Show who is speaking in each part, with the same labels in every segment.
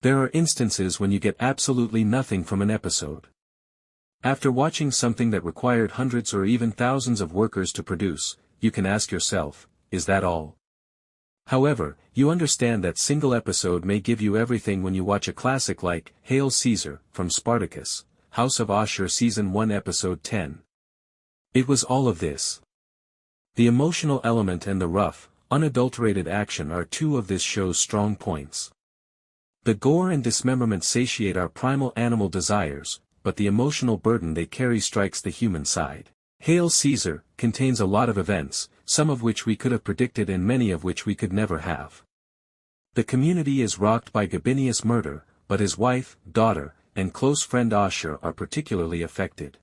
Speaker 1: There are instances when you get absolutely nothing from an episode. After watching something that required hundreds or even thousands of workers to produce, you can ask yourself, is that all? However, you understand that single episode may give you everything when you watch a classic like Hail Caesar from Spartacus, House of Ashur Season 1 Episode 10. It was all of this. The emotional element and the rough, unadulterated action are two of this show's strong points. The gore and dismemberment satiate our primal animal desires, but the emotional burden they carry strikes the human side. Hail Caesar contains a lot of events, some of which we could have predicted and many of which we could never have. The community is rocked by Gabinius' murder, but his wife, daughter, and close friend Ashur are particularly affected.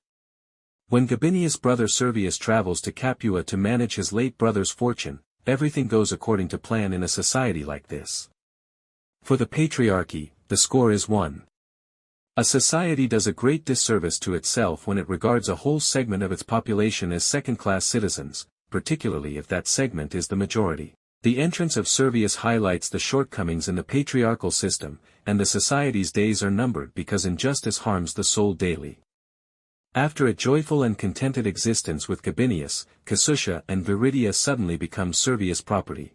Speaker 1: When Gabinius' brother Servius travels to Capua to manage his late brother's fortune, everything goes according to plan in a society like this. For the patriarchy, the score is 1. A society does a great disservice to itself when it regards a whole segment of its population as second-class citizens, particularly if that segment is the majority. The entrance of Servius highlights the shortcomings in the patriarchal system, and the society's days are numbered because injustice harms the soul daily. After a joyful and contented existence with Gabinius, Cossutia and Viridia suddenly become Servius' property.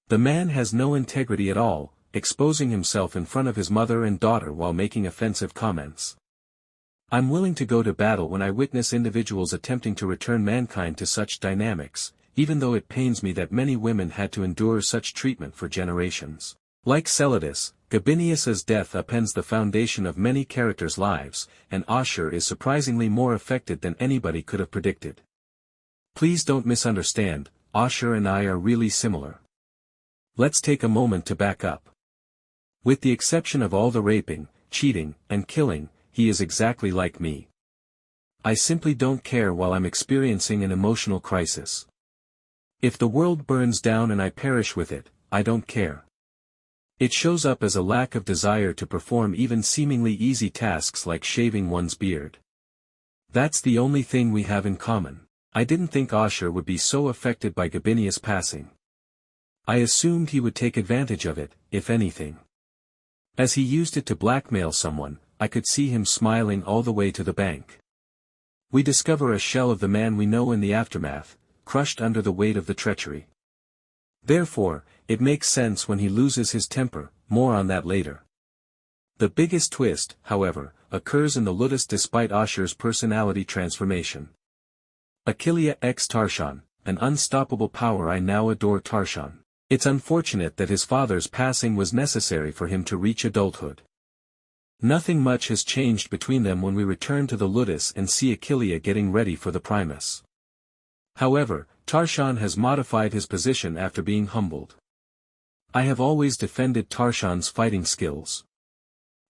Speaker 1: The man has no integrity at all, exposing himself in front of his mother and daughter while making offensive comments. I'm willing to go to battle when I witness individuals attempting to return mankind to such dynamics, even though it pains me that many women had to endure such treatment for generations. Like Celadus, Gabinius's death upends the foundation of many characters' lives, and Ashur is surprisingly more affected than anybody could have predicted. Please don't misunderstand, Ashur and I are really similar. Let's take a moment to back up. With the exception of all the raping, cheating, and killing, he is exactly like me. I simply don't care while I'm experiencing an emotional crisis. If the world burns down and I perish with it, I don't care. It shows up as a lack of desire to perform even seemingly easy tasks like shaving one's beard. That's the only thing we have in common. I didn't think Ashur would be so affected by Gabinius' passing. I assumed he would take advantage of it, if anything. As he used it to blackmail someone, I could see him smiling all the way to the bank. We discover a shell of the man we know in the aftermath, crushed under the weight of the treachery. Therefore, it makes sense when he loses his temper, more on that later. The biggest twist, however, occurs in the Ludus despite Ashur's personality transformation. Achillia x Tarchon, an unstoppable power. I now adore Tarchon. It's unfortunate that his father's passing was necessary for him to reach adulthood. Nothing much has changed between them when we return to the Ludus and see Achillia getting ready for the Primus. However, Tarchon has modified his position after being humbled. I have always defended Tarchon's fighting skills.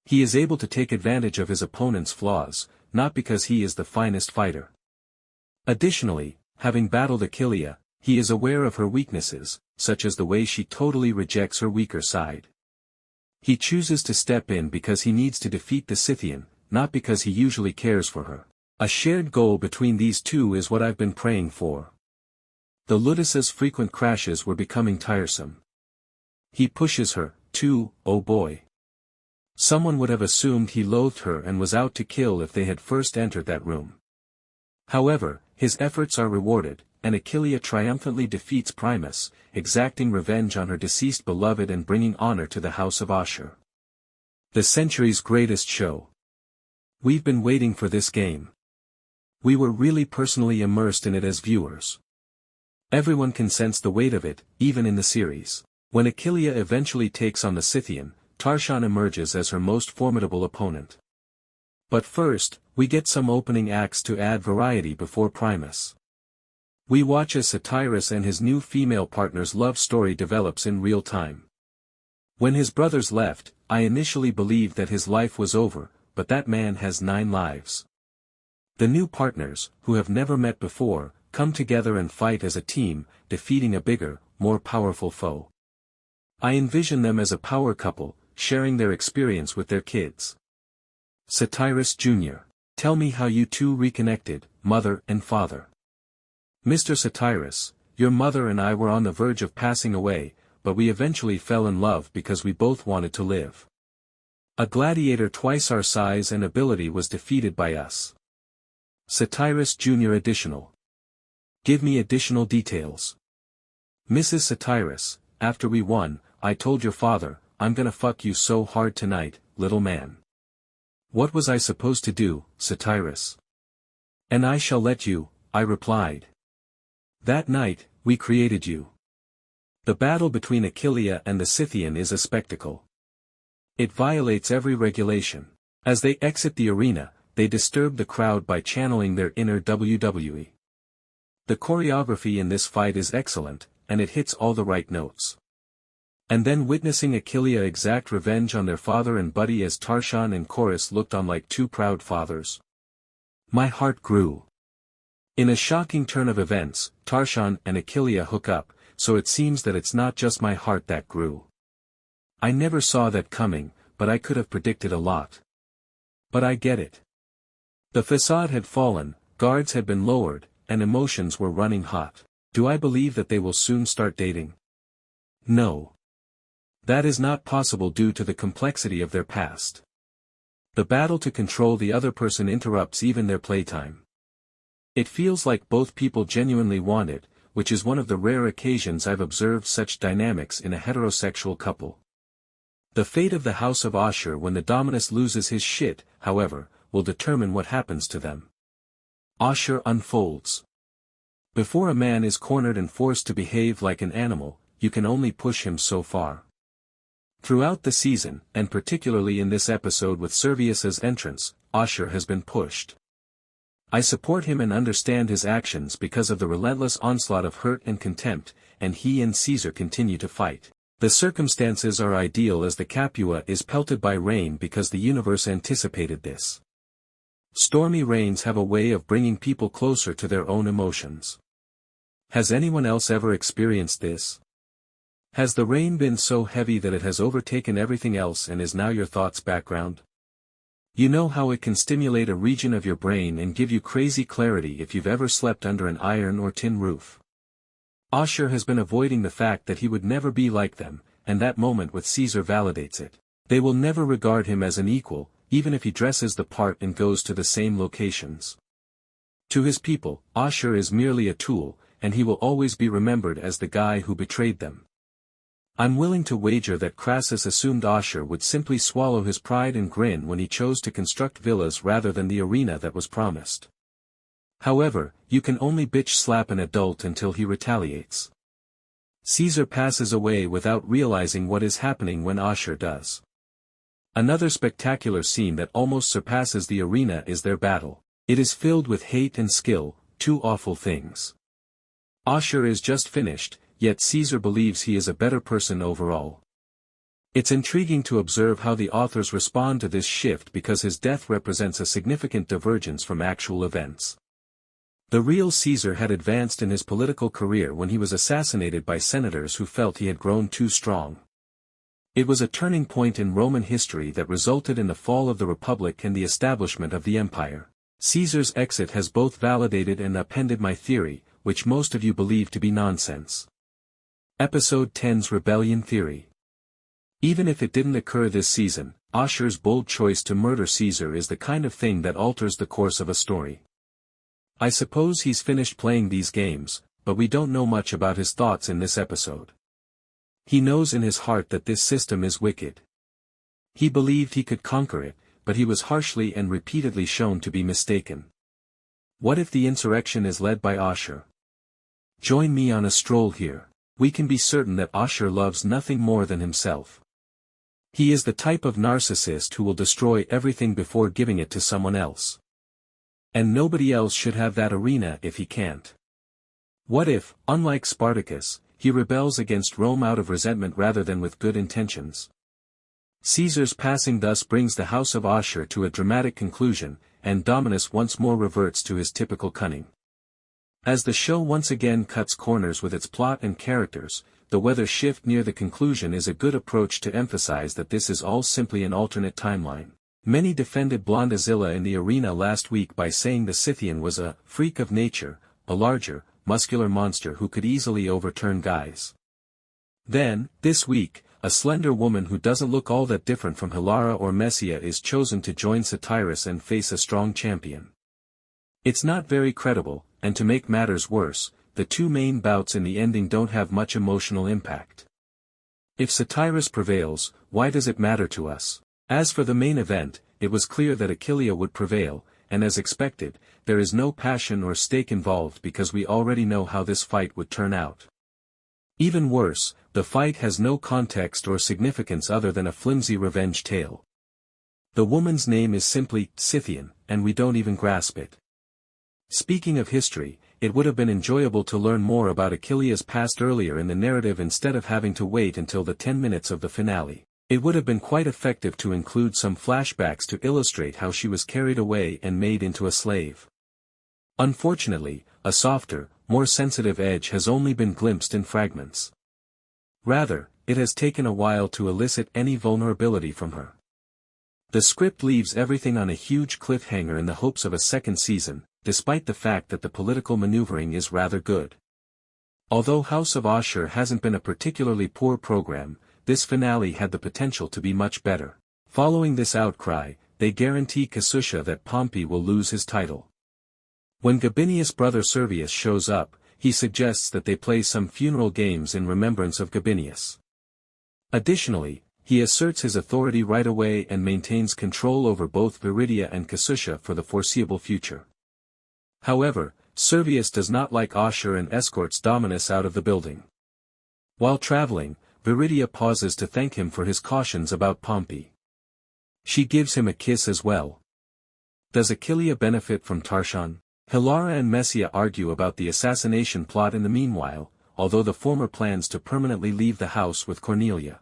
Speaker 1: He is able to take advantage of his opponent's flaws, not because he is the finest fighter. Additionally, having battled Achillia, he is aware of her weaknesses, such as the way she totally rejects her weaker side. He chooses to step in because he needs to defeat the Scythian, not because he usually cares for her. A shared goal between these two is what I've been praying for. The Ludus's frequent crashes were becoming tiresome. He pushes her, too, oh boy. Someone would have assumed he loathed her and was out to kill if they had first entered that room. However, his efforts are rewarded, and Achillia triumphantly defeats Primus, exacting revenge on her deceased beloved and bringing honor to the house of Ashur. The century's greatest show. We've been waiting for this game. We were really personally immersed in it as viewers. Everyone can sense the weight of it, even in the series. When Achillia eventually takes on the Scythian, Tarchon emerges as her most formidable opponent. But first, we get some opening acts to add variety before Primus. We watch as Satyrus and his new female partner's love story develops in real time. When his brothers left, I initially believed that his life was over, but that man has 9 lives. The new partners, who have never met before, come together and fight as a team, defeating a bigger, more powerful foe. I envision them as a power couple, sharing their experience with their kids. Satyrus Jr. Tell me how you two reconnected, mother and father. Mr. Satyrus, your mother and I were on the verge of passing away, but we eventually fell in love because we both wanted to live. A gladiator twice our size and ability was defeated by us. Satyrus Jr. Additional. Give me additional details. Mrs. Satyrus, after we won, I told your father, I'm gonna fuck you so hard tonight, little man. What was I supposed to do, Satyrus? And I shall let you, I replied. That night, we created you. The battle between Achillia and the Scythian is a spectacle. It violates every regulation. As they exit the arena, they disturb the crowd by channeling their inner WWE. The choreography in this fight is excellent, and it hits all the right notes. And then witnessing Achillia exact revenge on their father and buddy as Tarchon and Chorus looked on like two proud fathers. My heart grew. In a shocking turn of events, Tarchon and Achillia hook up, so it seems that it's not just my heart that grew. I never saw that coming, but I could have predicted a lot. But I get it. The facade had fallen, guards had been lowered, and emotions were running hot. Do I believe that they will soon start dating? No. That is not possible due to the complexity of their past. The battle to control the other person interrupts even their playtime. It feels like both people genuinely want it, which is one of the rare occasions I've observed such dynamics in a heterosexual couple. The fate of the House of Ashur when the Dominus loses his shit, however, will determine what happens to them. Ashur unfolds. Before a man is cornered and forced to behave like an animal, you can only push him so far. Throughout the season, and particularly in this episode with Servius's entrance, Ashur has been pushed. I support him and understand his actions because of the relentless onslaught of hurt and contempt, and he and Caesar continue to fight. The circumstances are ideal as the Capua is pelted by rain because the universe anticipated this. Stormy rains have a way of bringing people closer to their own emotions. Has anyone else ever experienced this? Has the rain been so heavy that it has overtaken everything else and is now your thoughts' background? You know how it can stimulate a region of your brain and give you crazy clarity if you've ever slept under an iron or tin roof. Ashur has been avoiding the fact that he would never be like them, and that moment with Caesar validates it. They will never regard him as an equal, even if he dresses the part and goes to the same locations. To his people, Ashur is merely a tool, and he will always be remembered as the guy who betrayed them. I'm willing to wager that Crassus assumed Ashur would simply swallow his pride and grin when he chose to construct villas rather than the arena that was promised. However, you can only bitch slap an adult until he retaliates. Caesar passes away without realizing what is happening when Ashur does. Another spectacular scene that almost surpasses the arena is their battle. It is filled with hate and skill, two awful things. Ashur is just finished, yet Caesar believes he is a better person overall. It's intriguing to observe how the authors respond to this shift because his death represents a significant divergence from actual events. The real Caesar had advanced in his political career when he was assassinated by senators who felt he had grown too strong. It was a turning point in Roman history that resulted in the fall of the Republic and the establishment of the Empire. Caesar's exit has both validated and upended my theory, which most of you believe to be nonsense. Episode 10's Rebellion Theory. Even if it didn't occur this season, Ashur's bold choice to murder Caesar is the kind of thing that alters the course of a story. I suppose he's finished playing these games, but we don't know much about his thoughts in this episode. He knows in his heart that this system is wicked. He believed he could conquer it, but he was harshly and repeatedly shown to be mistaken. What if the insurrection is led by Ashur? Join me on a stroll here. We can be certain that Ashur loves nothing more than himself. He is the type of narcissist who will destroy everything before giving it to someone else. And nobody else should have that arena if he can't. What if, unlike Spartacus, he rebels against Rome out of resentment rather than with good intentions? Caesar's passing thus brings the House of Ashur to a dramatic conclusion, and Dominus once more reverts to his typical cunning. As the show once again cuts corners with its plot and characters, the weather shift near the conclusion is a good approach to emphasize that this is all simply an alternate timeline. Many defended blonde Achillia in the arena last week by saying the Scythian was a freak of nature, a larger, muscular monster who could easily overturn guys. Then, this week, a slender woman who doesn't look all that different from Hilara or Messia is chosen to join Satyrus and face a strong champion. It's not very credible, and to make matters worse, the two main bouts in the ending don't have much emotional impact. If Satyrus prevails, why does it matter to us? As for the main event, it was clear that Achillia would prevail, and as expected, there is no passion or stake involved because we already know how this fight would turn out. Even worse, the fight has no context or significance other than a flimsy revenge tale. The woman's name is simply Scythian, and we don't even grasp it. Speaking of history, it would have been enjoyable to learn more about Achillia's past earlier in the narrative instead of having to wait until the 10 minutes of the finale. It would have been quite effective to include some flashbacks to illustrate how she was carried away and made into a slave. Unfortunately, a softer, more sensitive edge has only been glimpsed in fragments. Rather, it has taken a while to elicit any vulnerability from her. The script leaves everything on a huge cliffhanger in the hopes of a second season, despite the fact that the political maneuvering is rather good. Although House of Ashur hasn't been a particularly poor program, this finale had the potential to be much better. Following this outcry, they guarantee Cossutia that Pompey will lose his title. When Gabinius' brother Servius shows up, he suggests that they play some funeral games in remembrance of Gabinius. Additionally, he asserts his authority right away and maintains control over both Viridia and Cossutia for the foreseeable future. However, Servius does not like Ashur and escorts Dominus out of the building. While traveling, Viridia pauses to thank him for his cautions about Pompey. She gives him a kiss as well. Does Achillia benefit from Tarchon? Hilara and Messia argue about the assassination plot in the meanwhile, although the former plans to permanently leave the house with Cornelia.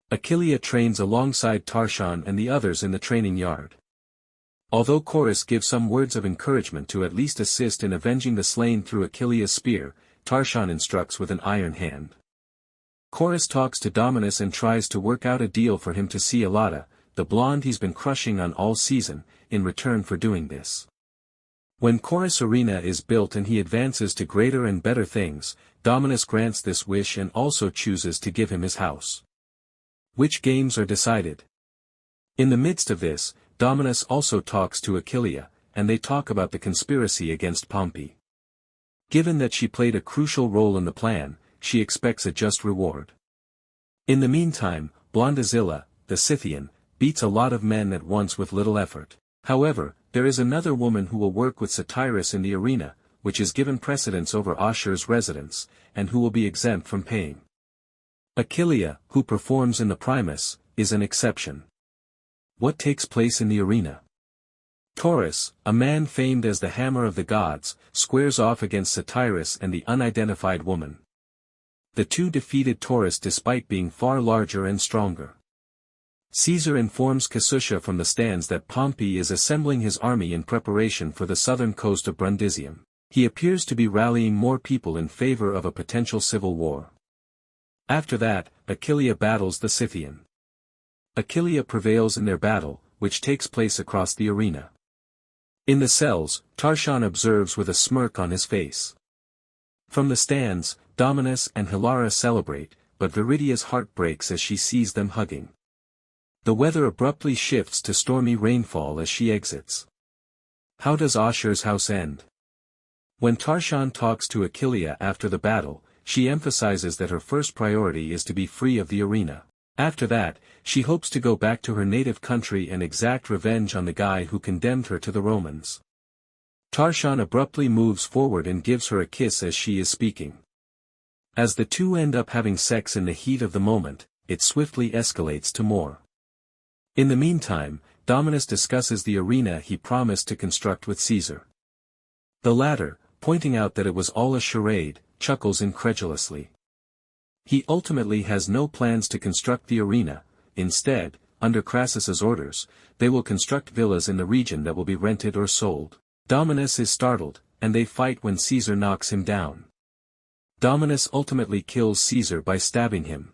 Speaker 1: Achillia trains alongside Tarchon and the others in the training yard. Although Chorus gives some words of encouragement to at least assist in avenging the slain through Achillia's spear, Tarchon instructs with an iron hand. Chorus talks to Dominus and tries to work out a deal for him to see Alada, the blonde he's been crushing on all season, in return for doing this. When Chorus Arena is built and he advances to greater and better things, Dominus grants this wish and also chooses to give him his house. Which games are decided? In the midst of this, Dominus also talks to Achillia, and they talk about the conspiracy against Pompey. Given that she played a crucial role in the plan, she expects a just reward. In the meantime, blonde Achillia, the Scythian, beats a lot of men at once with little effort. However, there is another woman who will work with Satyrus in the arena, which is given precedence over Ashur's residence, and who will be exempt from paying. Achillia, who performs in the Primus, is an exception. What takes place in the arena? Taurus, a man famed as the hammer of the gods, squares off against Satyrus and the unidentified woman. The two defeated Taurus despite being far larger and stronger. Caesar informs Cossutia from the stands that Pompey is assembling his army in preparation for the southern coast of Brundisium. He appears to be rallying more people in favor of a potential civil war. After that, Achillia battles the Scythian. Achillia prevails in their battle, which takes place across the arena. In the cells, Tarchon observes with a smirk on his face. From the stands, Dominus and Hilara celebrate, but Viridia's heart breaks as she sees them hugging. The weather abruptly shifts to stormy rainfall as she exits. How does Ashur's house end? When Tarchon talks to Achillia after the battle, she emphasizes that her first priority is to be free of the arena. After that, she hopes to go back to her native country and exact revenge on the guy who condemned her to the Romans. Tarchon abruptly moves forward and gives her a kiss as she is speaking. As the two end up having sex in the heat of the moment, it swiftly escalates to more. In the meantime, Dominus discusses the arena he promised to construct with Caesar. The latter, pointing out that it was all a charade, chuckles incredulously. He ultimately has no plans to construct the arena. Instead, under Crassus's orders, they will construct villas in the region that will be rented or sold. Dominus is startled, and they fight when Caesar knocks him down. Dominus ultimately kills Caesar by stabbing him.